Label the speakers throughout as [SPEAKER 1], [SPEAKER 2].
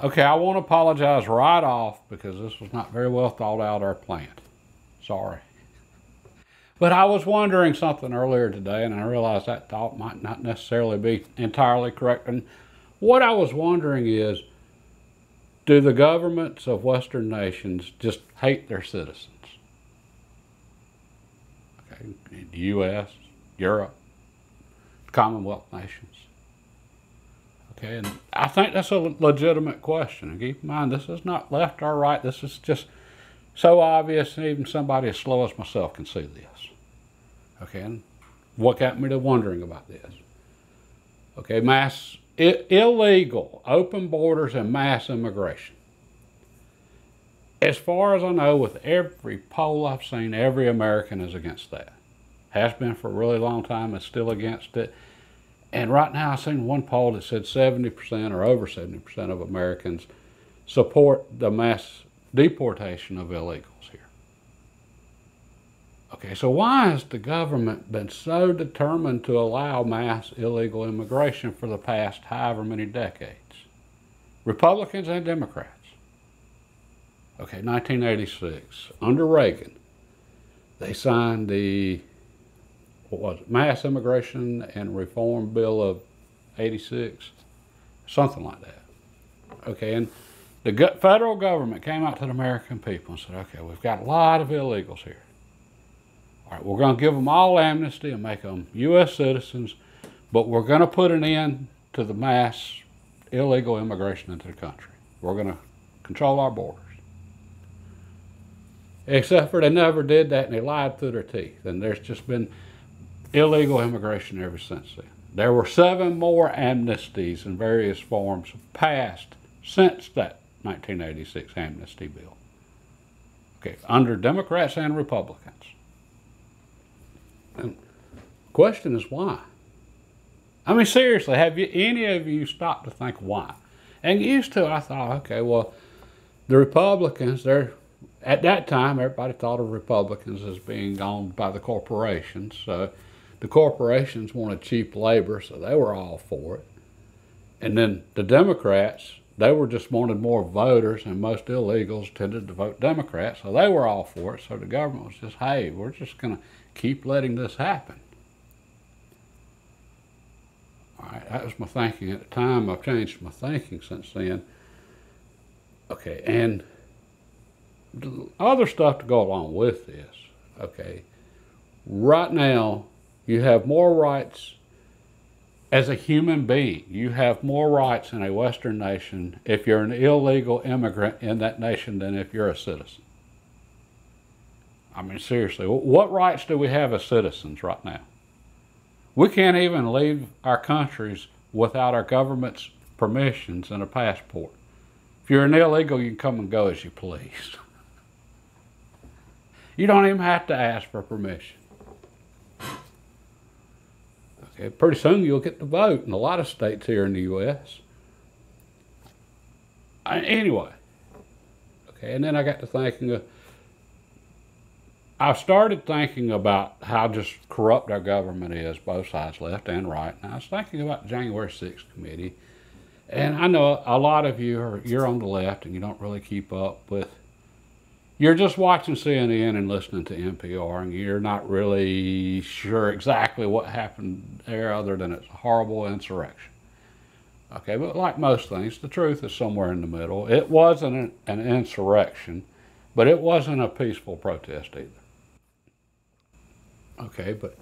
[SPEAKER 1] Okay, I want to apologize right off because this was not very well thought out or planned. Sorry. But I was wondering something earlier today, and I realized that thought might not necessarily be entirely correct. And what I was wondering is, do the governments of Western nations just hate their citizens? Okay, the U.S., Europe, Commonwealth nations. Okay, and I think that's a legitimate question. And keep in mind, this is not left or right. This is just so obvious, even somebody as slow as myself can see this. Okay, and what got me to wondering about this? Okay, illegal open borders and mass immigration. As far as I know, with every poll I've seen, every American is against that. Has been for a really long time, is still against it. And right now I've seen one poll that said 70% or over 70% of Americans support the mass deportation of illegals here. Okay, so why has the government been so determined to allow mass illegal immigration for the past however many decades? Republicans and Democrats. Okay, 1986, under Reagan, they signed the, what was it, Mass Immigration and Reform Bill of 86, something like that. Okay, and the federal government came out to the American people and said, okay, we've got a lot of illegals here. All right, we're going to give them all amnesty and make them U.S. citizens, but we're going to put an end to the mass illegal immigration into the country. We're going to control our borders. Except for they never did that, and they lied through their teeth. And there's just been illegal immigration ever since then. There were 7 more amnesties in various forms passed since that 1986 amnesty bill. Okay, under Democrats and Republicans. And the question is why? I mean, seriously, have any of you stopped to think why? And used to, I thought, okay, well, the Republicans, at that time, everybody thought of Republicans as being owned by the corporations. So the corporations wanted cheap labor, so they were all for it. And then the Democrats, they were just wanted more voters, and most illegals tended to vote Democrat, so they were all for it. So the government was just, hey, we're just going to keep letting this happen. All right, that was my thinking at the time. I've changed my thinking since then. Okay, and other stuff to go along with this. Okay, right now you have more rights as a human being. You have more rights in a Western nation if you're an illegal immigrant in that nation than if you're a citizen. I mean, seriously, what rights do we have as citizens right now? We can't even leave our countries without our government's permissions and a passport. If you're an illegal, you can come and go as you please. You don't even have to ask for permission. Okay, pretty soon you'll get to vote in a lot of states here in the U.S. Anyway, okay, and then I got to thinking, I started thinking about how just corrupt our government is, both sides, left and right. And I was thinking about the January 6th committee. And I know a lot of you you're on the left and you don't really keep up with, you're just watching CNN and listening to NPR, and you're not really sure exactly what happened there other than it's a horrible insurrection. Okay, but like most things, the truth is somewhere in the middle. It wasn't an insurrection, but it wasn't a peaceful protest either. Okay, but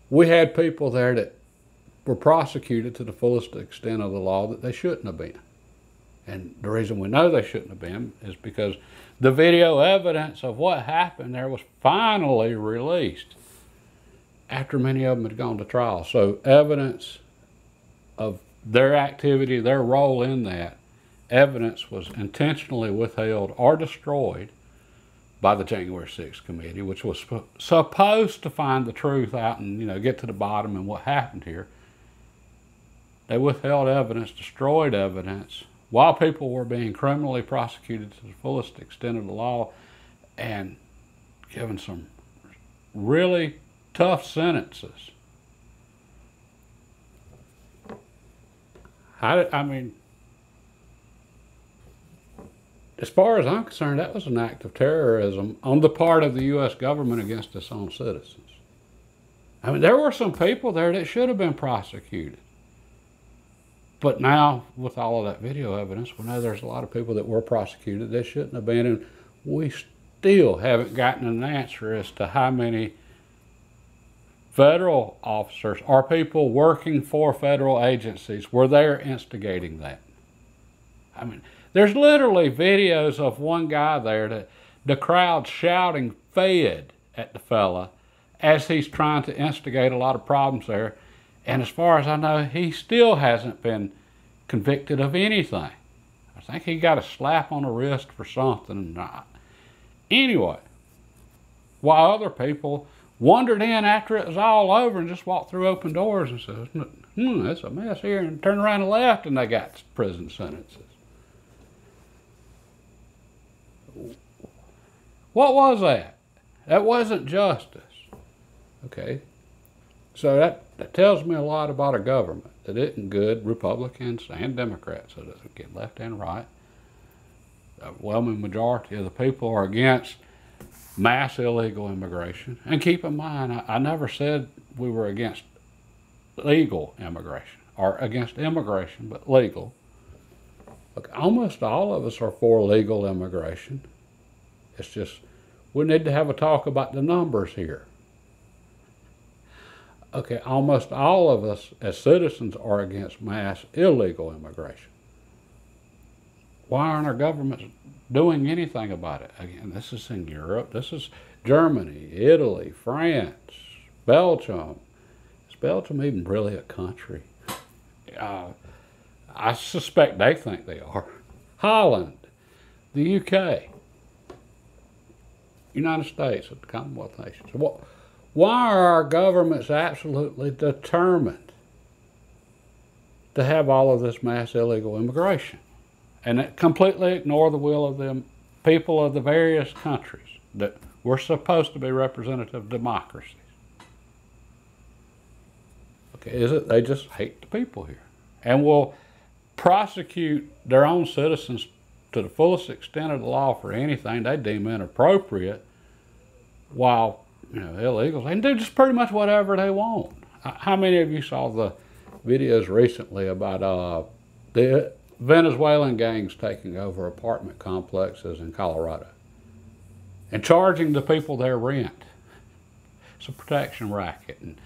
[SPEAKER 1] we had people there that were prosecuted to the fullest extent of the law that they shouldn't have been. And the reason we know they shouldn't have been is because the video evidence of what happened there was finally released after many of them had gone to trial. So evidence of their activity, their role in that, evidence was intentionally withheld or destroyed by the January 6th committee, which was supposed to find the truth out and, you know, get to the bottom of what happened here. They withheld evidence, destroyed evidence, while people were being criminally prosecuted to the fullest extent of the law and given some really tough sentences. I mean, as far as I'm concerned, that was an act of terrorism on the part of the U.S. government against its own citizens. I mean, there were some people there that should have been prosecuted. But now, with all of that video evidence, we know there's a lot of people that were prosecuted that shouldn't have been, and we still haven't gotten an answer as to how many federal officers or people working for federal agencies were there instigating that. I mean, there's literally videos of one guy there that the crowd shouting "fed" at the fella as he's trying to instigate a lot of problems there. And as far as I know, he still hasn't been convicted of anything. I think he got a slap on the wrist for something. Anyway, while other people wandered in after it was all over and just walked through open doors and said, it's a mess here, and turned around and left, and they got prison sentences. What was that? That wasn't justice. Okay? So that tells me a lot about a government that isn't good, Republicans and Democrats, so it doesn't get left and right. The overwhelming majority of the people are against mass illegal immigration. And keep in mind, I never said we were against legal immigration, or against immigration, but legal. Look, almost all of us are for legal immigration. It's just, we need to have a talk about the numbers here. Okay, almost all of us as citizens are against mass illegal immigration. Why aren't our governments doing anything about it? Again, this is in Europe. This is Germany, Italy, France, Belgium. Is Belgium even really a country? I suspect they think they are. Holland, the UK, United States, the Commonwealth nations. Why are our governments absolutely determined to have all of this mass illegal immigration and completely ignore the will of the people of the various countries that were supposed to be representative democracies? Okay, is it they just hate the people here and will prosecute their own citizens to the fullest extent of the law for anything they deem inappropriate, while illegals, they can do just pretty much whatever they want. How many of you saw the videos recently about the Venezuelan gangs taking over apartment complexes in Colorado and charging the people their rent? It's a protection racket, and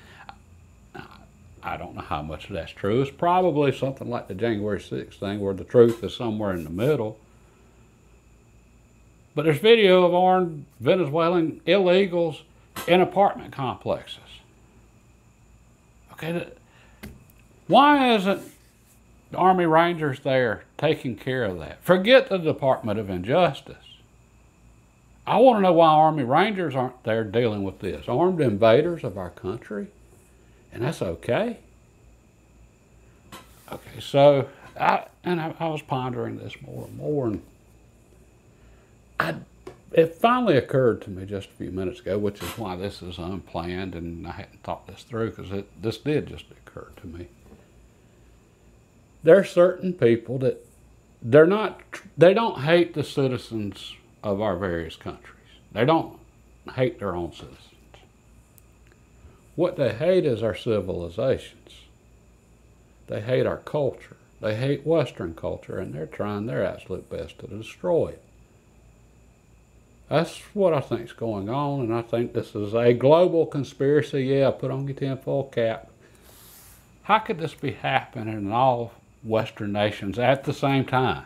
[SPEAKER 1] I don't know how much of that's true. It's probably something like the January 6th thing where the truth is somewhere in the middle. But there's video of armed Venezuelan illegals in apartment complexes. Okay, why isn't the Army Rangers there taking care of that? Forget the Department of Injustice. I want to know why Army Rangers aren't there dealing with this. Armed invaders of our country, and that's okay. Okay, so I was pondering this more and more, and it finally occurred to me just a few minutes ago, which is why this is unplanned, and I hadn't thought this through, because this did just occur to me. There are certain people that they don't hate the citizens of our various countries. They don't hate their own citizens. What they hate is our civilizations. They hate our culture. They hate Western culture, and they're trying their absolute best to destroy it. That's what I think is going on, and I think this is a global conspiracy. Yeah, put on your tinfoil cap. How could this be happening in all Western nations at the same time?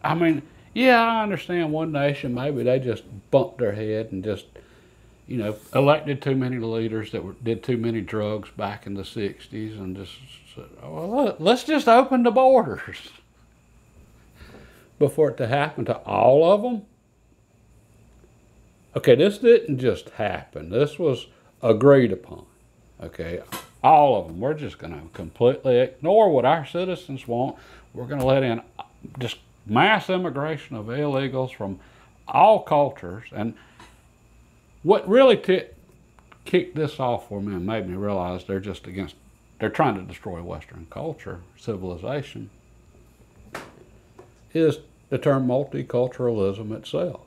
[SPEAKER 1] I mean, yeah, I understand one nation, maybe they just bumped their head and just, elected too many leaders that did too many drugs back in the 60s and just said, well, let's just open the borders. But for it to happen to all of them? Okay, this didn't just happen. This was agreed upon. Okay, all of them. We're just going to completely ignore what our citizens want. We're going to let in just mass immigration of illegals from all cultures. And what really kicked this off for me and made me realize they're trying to destroy Western culture, civilization. is the term multiculturalism itself.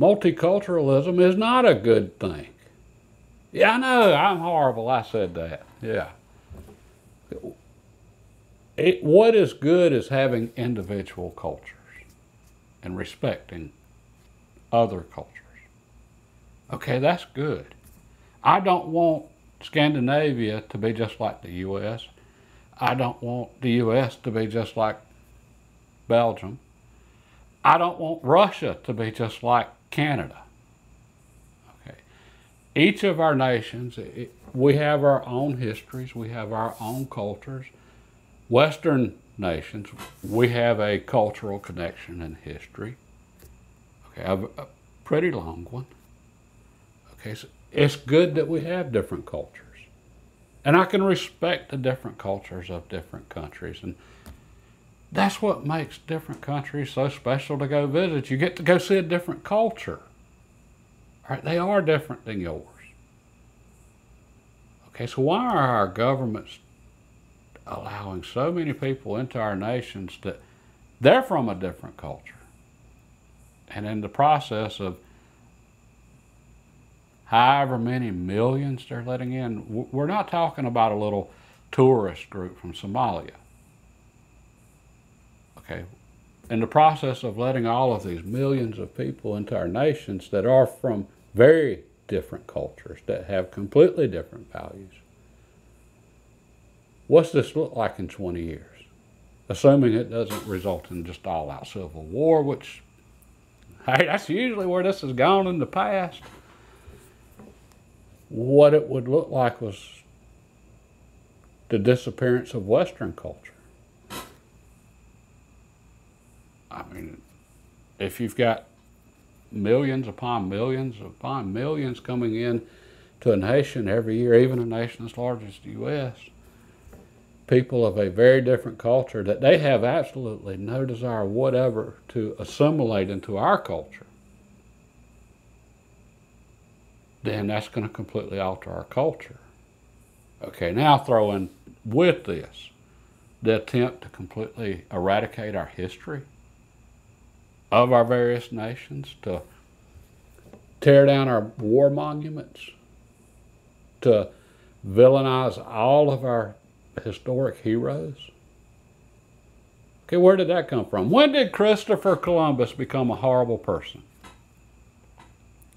[SPEAKER 1] Multiculturalism is not a good thing. Yeah, I know, I'm horrible, I said that. Yeah. What is good is having individual cultures and respecting other cultures. Okay, that's good. I don't want Scandinavia to be just like the U.S. I don't want the U.S. to be just like Belgium. I don't want Russia to be just like Canada. Okay. Each of our nations, we have our own histories, we have our own cultures. Western nations, we have a cultural connection and history. Okay, a pretty long one. Okay, so it's good that we have different cultures. And I can respect the different cultures of different countries. And that's what makes different countries so special to go visit. You get to go see a different culture. All right, they are different than yours. Okay, so why are our governments allowing so many people into our nations that they're from a different culture? And in the process of however many millions they're letting in, we're not talking about a little tourist group from Somalia. Okay, in the process of letting all of these millions of people into our nations that are from very different cultures, that have completely different values, what's this look like in 20 years? Assuming it doesn't result in just all-out civil war, which, hey, that's usually where this has gone in the past. What it would look like was the disappearance of Western culture. I mean, if you've got millions upon millions coming in to a nation every year, even a nation as large as the U.S., people of a very different culture that they have absolutely no desire whatever to assimilate into our culture, then that's going to completely alter our culture. Okay, now throw in with this the attempt to completely eradicate our history of our various nations, to tear down our war monuments, to villainize all of our historic heroes. Okay, where did that come from? When did Christopher Columbus become a horrible person?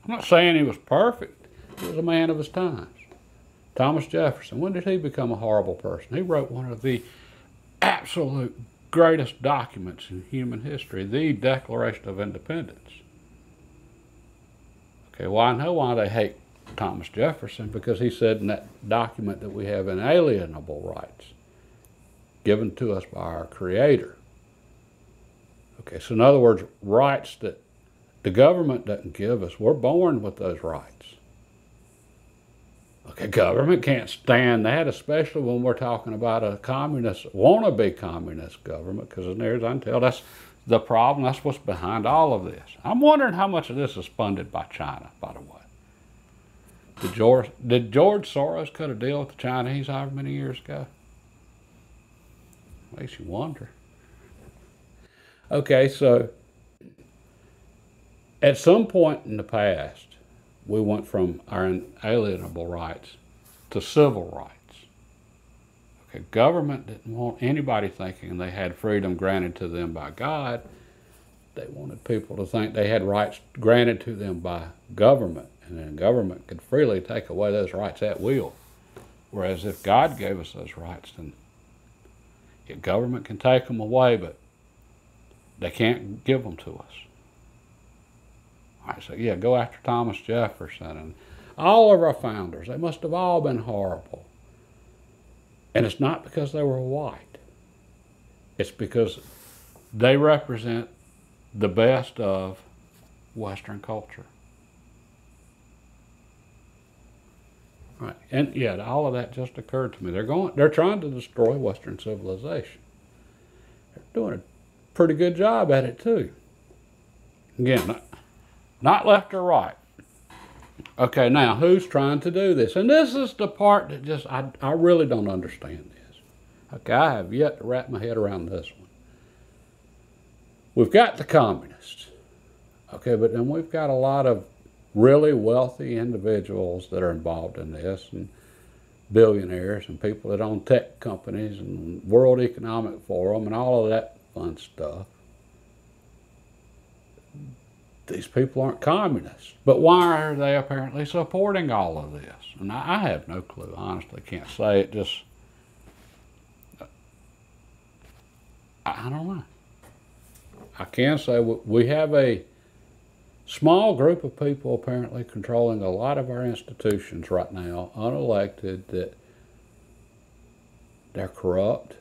[SPEAKER 1] I'm not saying he was perfect. He was a man of his times. Thomas Jefferson, when did he become a horrible person? He wrote one of the absolute greatest documents in human history, the Declaration of Independence. Okay, well, I know why they hate Thomas Jefferson, because he said in that document that we have inalienable rights given to us by our Creator. Okay, so in other words, rights that the government doesn't give us. We're born with those rights. Okay, government can't stand that, especially when we're talking about a communist, wannabe communist government, because as near as I can tell, that's the problem. That's what's behind all of this. I'm wondering how much of this is funded by China, by the way. Did George Soros cut a deal with the Chinese however many years ago? Makes you wonder. Okay, so at some point in the past, we went from our inalienable rights to civil rights. Okay, government didn't want anybody thinking they had freedom granted to them by God. They wanted people to think they had rights granted to them by government, and then government could freely take away those rights at will. Whereas if God gave us those rights, then government can take them away, but they can't give them to us. All right, so yeah, go after Thomas Jefferson and all of our founders. They must have all been horrible. And it's not because they were white. It's because they represent the best of Western culture. Right. And yeah, all of that just occurred to me. They're trying to destroy Western civilization. They're doing a pretty good job at it too. Again, not left or right. Okay, now who's trying to do this? And this is the part that I really don't understand this. Okay, I have yet to wrap my head around this one. we've got the communists, okay, but then we've got a lot of really wealthy individuals that are involved in this, and billionaires and people that own tech companies and World Economic Forum and all of that fun stuff. These people aren't communists, but why are they apparently supporting all of this? And I have no clue. Honestly, can't say. It just, I don't know. I can say we have a small group of people apparently controlling a lot of our institutions right now, unelected, that they're corrupt,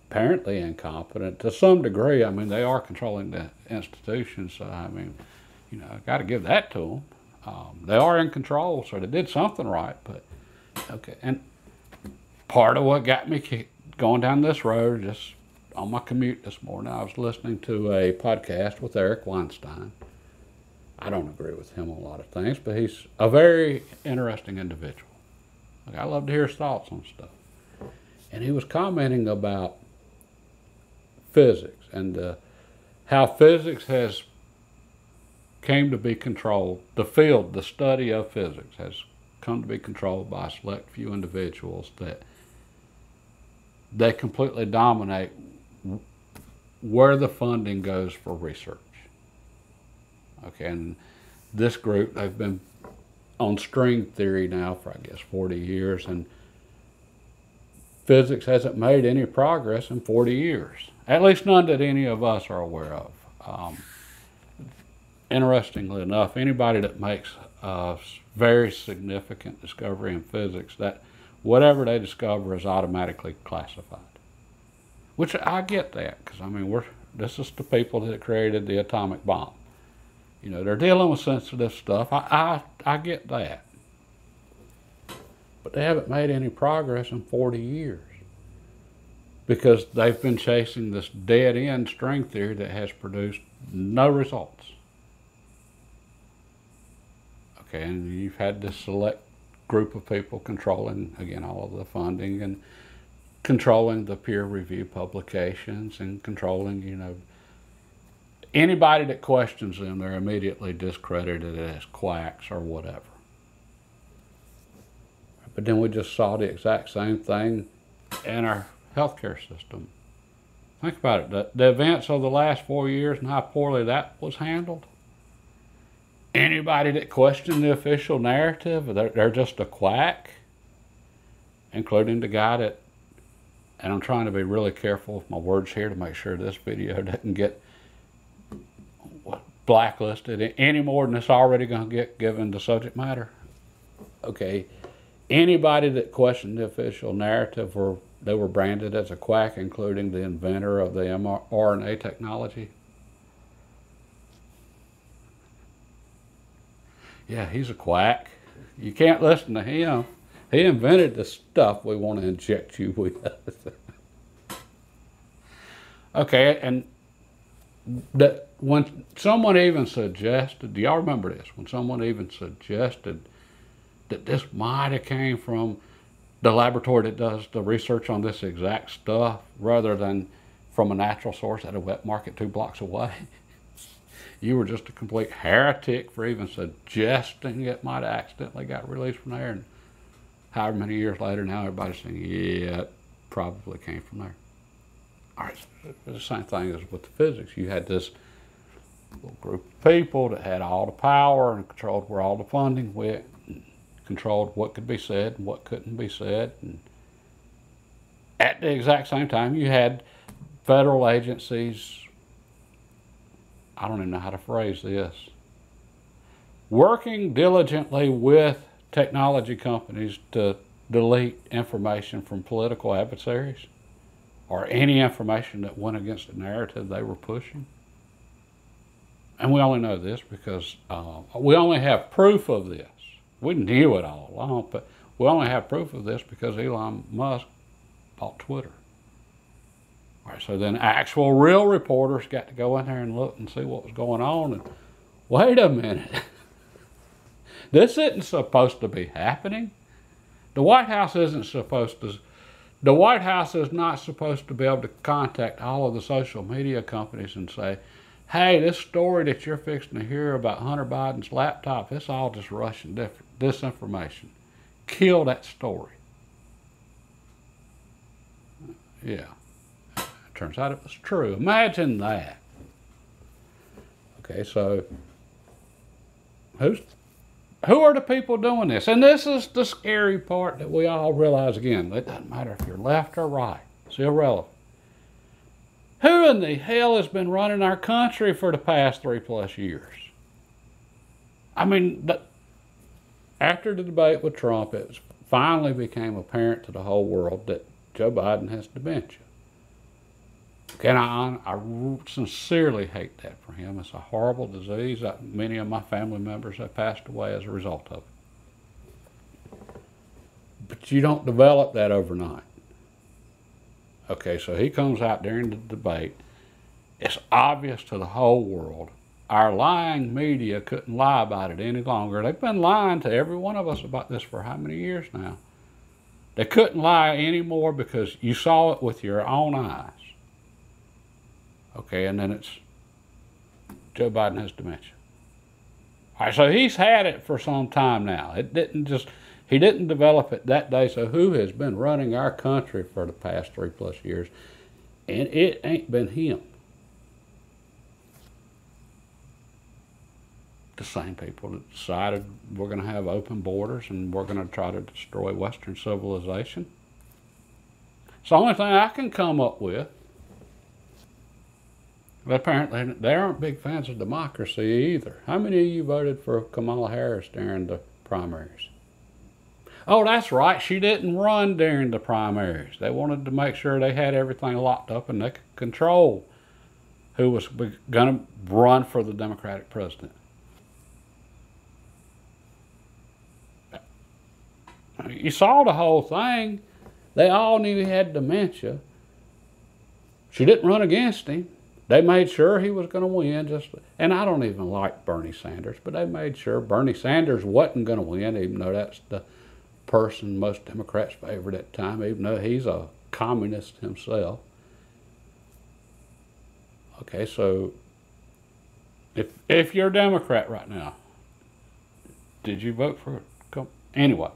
[SPEAKER 1] apparently incompetent to some degree. I mean, they are controlling the institutions, so I mean, you know, I got to give that to them. They are in control, so they did something right. But okay, and part of what got me going down this road, just on my commute this morning, I was listening to a podcast with Eric Weinstein. I don't agree with him on a lot of things, but he's a very interesting individual. Like, I love to hear his thoughts on stuff. And he was commenting about physics and how physics has came to be controlled. The field, the study of physics, has come to be controlled by a select few individuals that they completely dominate where the funding goes for research. Okay, and this group, they've been on string theory now for, I guess, 40 years, and physics hasn't made any progress in 40 years. At least none that any of us are aware of. Interestingly enough, anybody that makes a very significant discovery in physics, that whatever they discover is automatically classified. Which I get that, because I mean, this is the people that created the atomic bomb. You know, they're dealing with sensitive stuff. I get that. But they haven't made any progress in 40 years. Because they've been chasing this dead-end string theory that has produced no results. Okay, and you've had this select group of people controlling, again, all of the funding and controlling the peer review publications and controlling, you know, anybody that questions them, they're immediately discredited as quacks or whatever. But then we just saw the exact same thing in our healthcare system. Think about it, the events of the last 4 years and how poorly that was handled. Anybody that questioned the official narrative, they're just a quack, including the guy that, and I'm trying to be really careful with my words here to make sure this video doesn't get blacklisted any more than it's already going to get given the subject matter. Okay, anybody that questioned the official narrative, they were branded as a quack, including the inventor of the mRNA technology. Yeah, he's a quack. You can't listen to him. He invented the stuff we want to inject you with. Okay, and when someone even suggested, do y'all remember this? When someone even suggested that this might have came from the laboratory that does the research on this exact stuff rather than from a natural source at a wet market 2 blocks away, you were just a complete heretic for even suggesting it might have accidentally got released from there. And however many years later, now everybody's saying, yeah, it probably came from there. All right, the same thing as with the physics. You had this little group of people that had all the power and controlled where all the funding went, and controlled what could be said and what couldn't be said. And at the exact same time, you had federal agencies, I don't even know how to phrase this, working diligently with technology companies to delete information from political adversaries or any information that went against the narrative they were pushing. And we only know this because we only have proof of this. We knew it all along, but we only have proof of this because Elon Musk bought Twitter. All right, so then actual real reporters got to go in there and look and see what was going on. And wait a minute. This isn't supposed to be happening. The White House isn't supposed to The White House is not supposed to be able to contact all of the social media companies and say, hey, this story that you're fixing to hear about Hunter Biden's laptop, it's all just Russian disinformation. Kill that story. Yeah. It turns out it was true. Imagine that. Okay, so who are the people doing this? And this is the scary part that we all realize again. It doesn't matter if you're left or right. It's irrelevant. Who in the hell has been running our country for the past 3+ years? I mean, after the debate with Trump, it finally became apparent to the whole world that Joe Biden has dementia. And I sincerely hate that for him. It's a horrible disease. Many of my family members have passed away as a result of it. But you don't develop that overnight. Okay, so he comes out during the debate. It's obvious to the whole world. Our lying media couldn't lie about it any longer. They've been lying to every one of us about this for how many years now? They couldn't lie anymore because you saw it with your own eyes. Okay, and then it's Joe Biden has dementia. All right, so he's had it for some time now. He didn't develop it that day, so who has been running our country for the past 3+ years? And it ain't been him. The same people that decided we're going to have open borders and we're going to try to destroy Western civilization. It's the only thing I can come up with. But apparently they aren't big fans of democracy either. How many of you voted for Kamala Harris during the primaries? Oh, that's right. She didn't run during the primaries. They wanted to make sure they had everything locked up and they could control who was going to run for the Democratic president. You saw the whole thing. They all knew he had dementia. She didn't run against him. They made sure he was going to win. And I don't even like Bernie Sanders, but they made sure Bernie Sanders wasn't going to win, even though that's the person most Democrats favored at the time, even though he's a communist himself. Okay, so if you're a Democrat right now, did you vote for it? Anyway,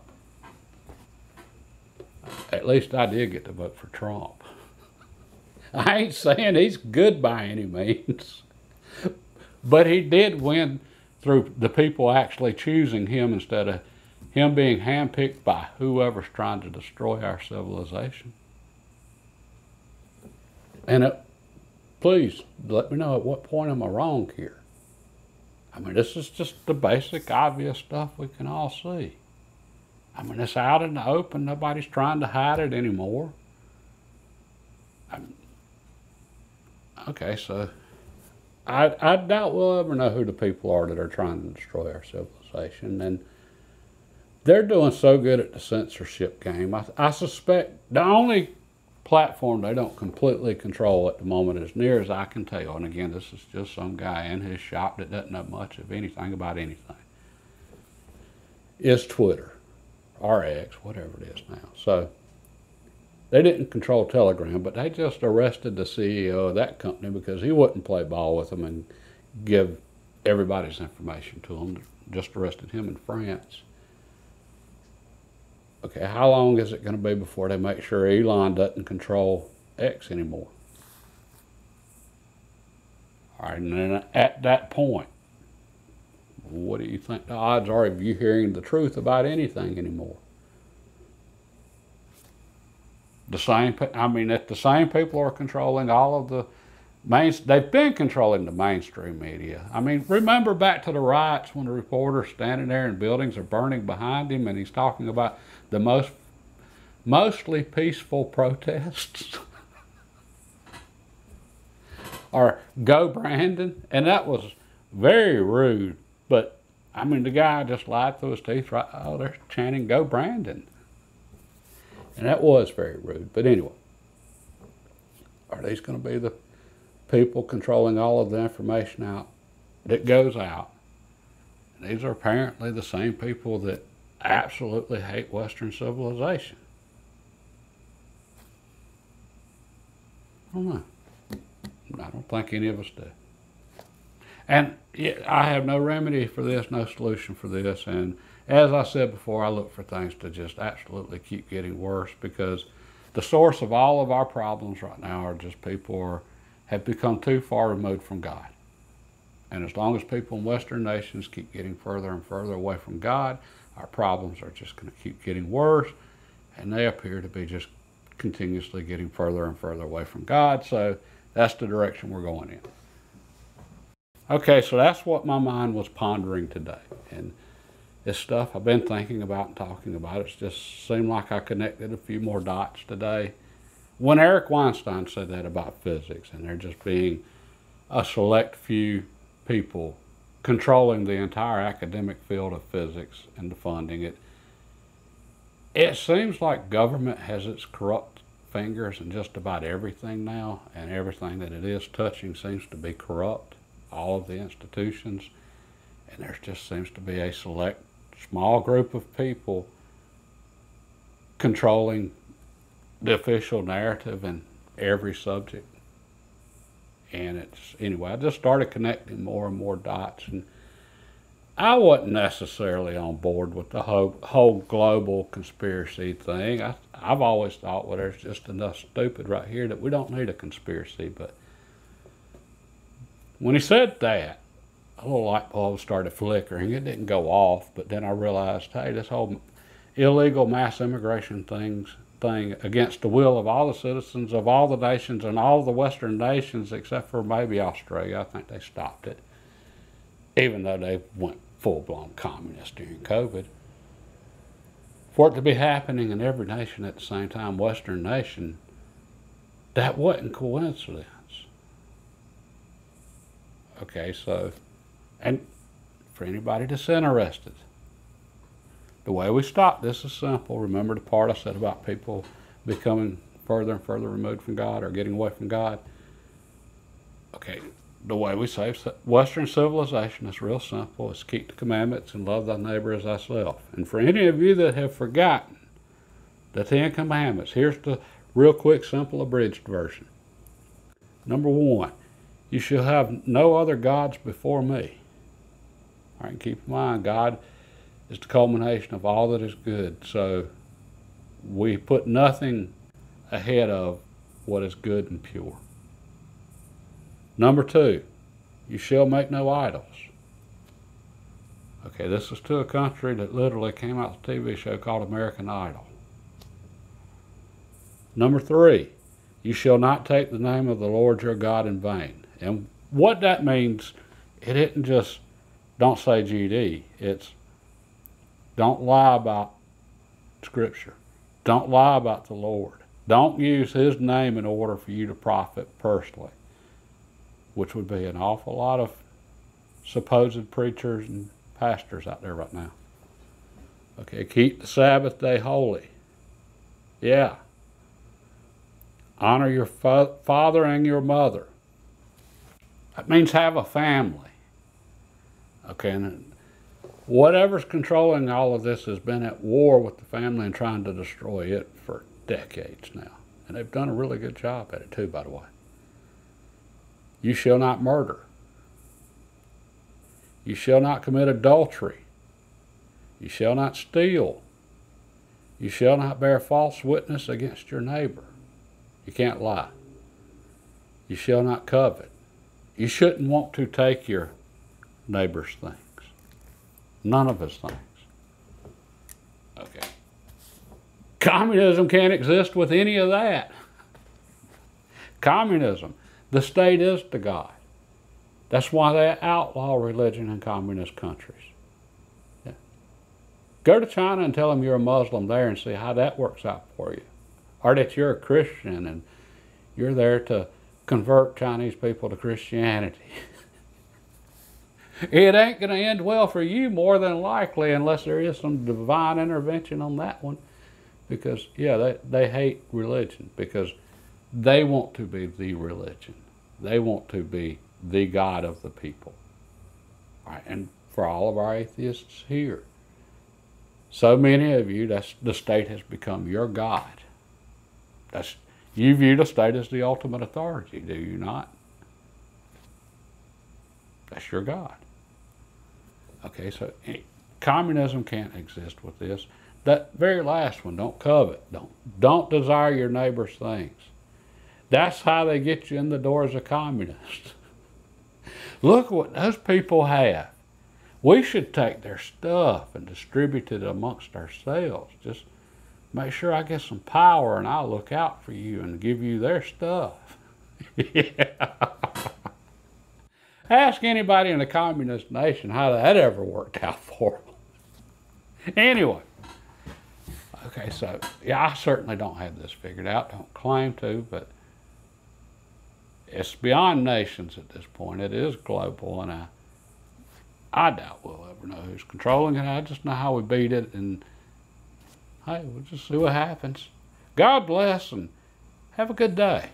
[SPEAKER 1] at least I did get to vote for Trump. I ain't saying he's good by any means, but he did win through the people actually choosing him instead of him being handpicked by whoever's trying to destroy our civilization. And please let me know at what point am I wrong here. I mean, this is just the basic, obvious stuff we can all see. I mean, it's out in the open. Nobody's trying to hide it anymore. Okay, so I doubt we'll ever know who the people are that are trying to destroy our civilization. And they're doing so good at the censorship game. I suspect the only platform they don't completely control at the moment, as near as I can tell, and again, this is just some guy in his shop that doesn't know much of anything about anything, is Twitter, or X, whatever it is now. So they didn't control Telegram, but they just arrested the CEO of that company because he wouldn't play ball with them and give everybody's information to them. Just arrested him in France. Okay, how long is it going to be before they make sure Elon doesn't control X anymore? All right, and then at that point, what do you think the odds are of you hearing the truth about anything anymore? If the same people are controlling all of the they've been controlling the mainstream media. I mean, remember back to the riots when the reporter's standing there and buildings are burning behind him and he's talking about the mostly peaceful protests? Or go Brandon, and that was very rude, but I mean, the guy just lied through his teeth, right? Oh, they're chanting, go Brandon. And that was very rude. But anyway, are these going to be the people controlling all of the information that goes out? And these are apparently the same people that absolutely hate Western civilization. don't know. I don't think any of us do. And I have no remedy for this, no solution for this. And as I said before, I look for things to just absolutely keep getting worse, because the source of all of our problems right now are just have become too far removed from God. And as long as people in Western nations keep getting further and further away from God, our problems are just going to keep getting worse, and they appear to be just continuously getting further and further away from God. So that's the direction we're going in. Okay, so that's what my mind was pondering today. And this stuff I've been thinking about and talking about. It's just seemed like I connected a few more dots today. When Eric Weinstein said that about physics, and there just being a select few people controlling the entire academic field of physics and the funding, it seems like government has its corrupt fingers in just about everything now, and everything that it is touching seems to be corrupt, all of the institutions, and there just seems to be a select small group of people controlling the official narrative in every subject. And anyway, I just started connecting more and more dots, and I wasn't necessarily on board with the whole global conspiracy thing. I've always thought, well, there's just enough stupid right here that we don't need a conspiracy. But when he said that, a little light bulb started flickering. It didn't go off, but then I realized, hey, this whole illegal mass immigration thing against the will of all the citizens of all the nations and all the Western nations, except for maybe Australia. I think they stopped it, even though they went full-blown communist during COVID. For it to be happening in every nation at the same time, Western nation, that wasn't coincidence. Okay, so, and for anybody that's interested, the way we stop this is simple. Remember the part I said about people becoming further and further removed from God or getting away from God? Okay, the way we save Western civilization is real simple. It's keep the commandments and love thy neighbor as thyself. And for any of you that have forgotten the 10 Commandments, here's the real quick, simple, abridged version. Number 1, you shall have no other gods before me. All right, keep in mind, God is the culmination of all that is good. So we put nothing ahead of what is good and pure. Number 2, you shall make no idols. Okay, this is to a country that literally came out with a TV show called American Idol. Number 3, you shall not take the name of the Lord your God in vain. And what that means, it isn't just don't say GD. It's don't lie about Scripture. Don't lie about the Lord. Don't use His name in order for you to profit personally, which would be an awful lot of supposed preachers and pastors out there right now. Okay, keep the Sabbath day holy. Yeah. Honor your father and your mother. That means have a family. Okay, and whatever's controlling all of this has been at war with the family and trying to destroy it for decades now. And they've done a really good job at it too, by the way. You shall not murder. You shall not commit adultery. You shall not steal. You shall not bear false witness against your neighbor. You can't lie. You shall not covet. You shouldn't want to take your neighbor's things. None of his things. Okay. Communism can't exist with any of that. Communism, the state is the God. That's why they outlaw religion in communist countries. Yeah. Go to China and tell them you're a Muslim there and see how that works out for you. Or that you're a Christian and you're there to convert Chinese people to Christianity. It ain't going to end well for you more than likely unless there is some divine intervention on that one. Because, yeah, they hate religion because they want to be the religion. They want to be the God of the people. All right, and for all of our atheists here, so many of you, the state has become your God. You view the state as the ultimate authority, do you not? That's your God. Okay, so communism can't exist with this. That very last one, don't covet. Don't desire your neighbor's things. That's how they get you in the door as a communist. Look what those people have. We should take their stuff and distribute it amongst ourselves. Just make sure I get some power and I'll look out for you and give you their stuff. Yeah. Ask anybody in a communist nation how that ever worked out for them. Anyway. Okay, so, yeah, I certainly don't have this figured out. Don't claim to, but it's beyond nations at this point. It is global, and I doubt we'll ever know who's controlling it. I just know how we beat it, and hey, we'll just see what happens. God bless, and have a good day.